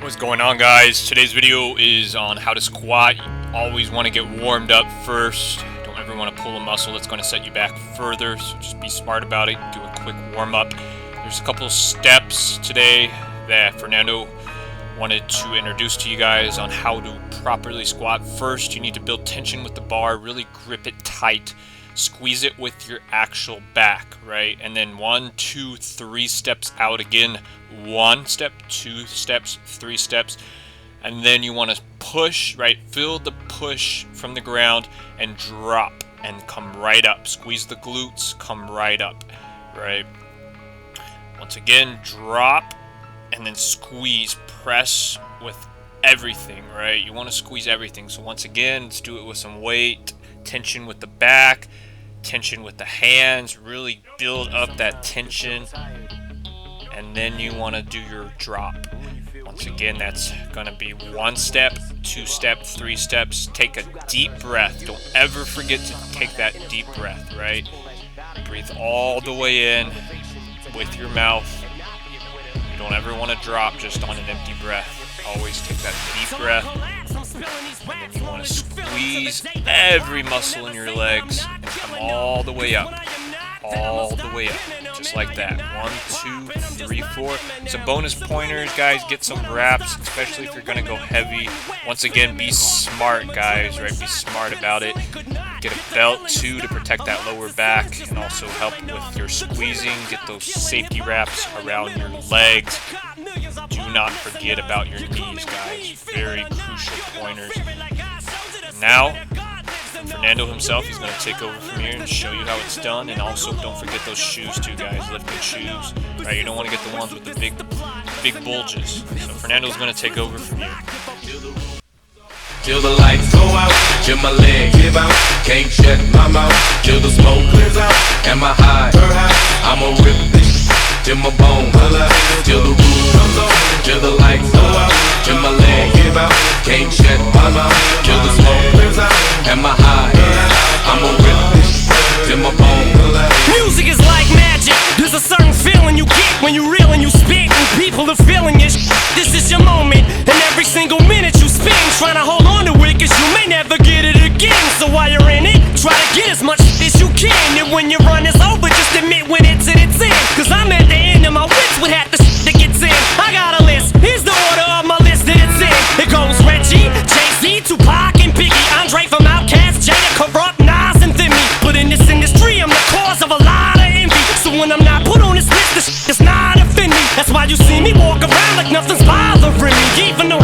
What's going on, guys? Today's video is on how to squat. You always want to get warmed up first. Don't ever want to pull a muscle that's going to set you back further, so just be smart about it. Do a quick warm-up. There's a couple steps today that Fernando wanted to introduce to you guys on how to properly squat. First, you need to build tension with the bar, really grip it tight. Squeeze it with your actual back, right? And then 1, 2, 3 steps out again. 1 step, 2 steps, 3 steps. And then you want to push, right? Feel the push from the ground and drop and come right up. Squeeze the glutes, come right up, right? Once again, drop and then squeeze. Press with everything, right? You want to squeeze everything. So once again, let's do it with some weight. Tension with the back, tension with the hands, really build up that tension, and then you want to do your drop. Once again, that's going to be 1 step, 2 steps, 3 steps. Take a deep breath. Don't ever forget to take that deep breath, right? Breathe all the way in with your mouth. You don't ever want to drop just on an empty breath. Always take that deep breath. And then you want to squeeze every muscle in your legs and come all the way up. All the way up. Just like that. 1, 2, 3, 4. Some bonus pointers, guys. Get some reps, especially if you're going to go heavy. Once again, be smart, guys, right? Be smart about it. Get a belt, too, to protect that lower back and also help with your squeezing. Get those safety wraps around your legs. Do not forget about your knees, guys. Very crucial pointers. Now, Fernando himself, he's going to take over from here and show you how it's done. And also, don't forget those shoes too, guys. Lifting shoes. Right? You don't want to get the ones with the big bulges. So Fernando's going to take over from here. Till the lights go out, till my leg give out, can't shut my mouth, till the smoke clears out, and my high, I'ma rip this till my bone, till the roof comes on, till the lights go out, till my leg give out, can't shut my mouth, till the smoke clears out, and my high, I'ma rip this till my bone. Music is like magic. There's a certain feeling you get when you reel and you spit, and people are feeling it. This is your moment, and every single minute you spend trying to hold on to it, cause you may never get it again. So while you're in it, try to get as much as you can. And when your run is over, just admit when it's in its end. Cause I'm at the end of my wits with half the shit that gets in. I got a list, here's the order of my list that it's in. It goes Reggie, Jay-Z, Tupac, and Biggie, Andre from Outkast, Jada, Corrupt, Nas, and Thimmy. But in this industry, I'm the cause of a lot of envy. So when I'm not put on this list, the shit does not offend me. That's why you see me walk around like nothing's bothering me. Even though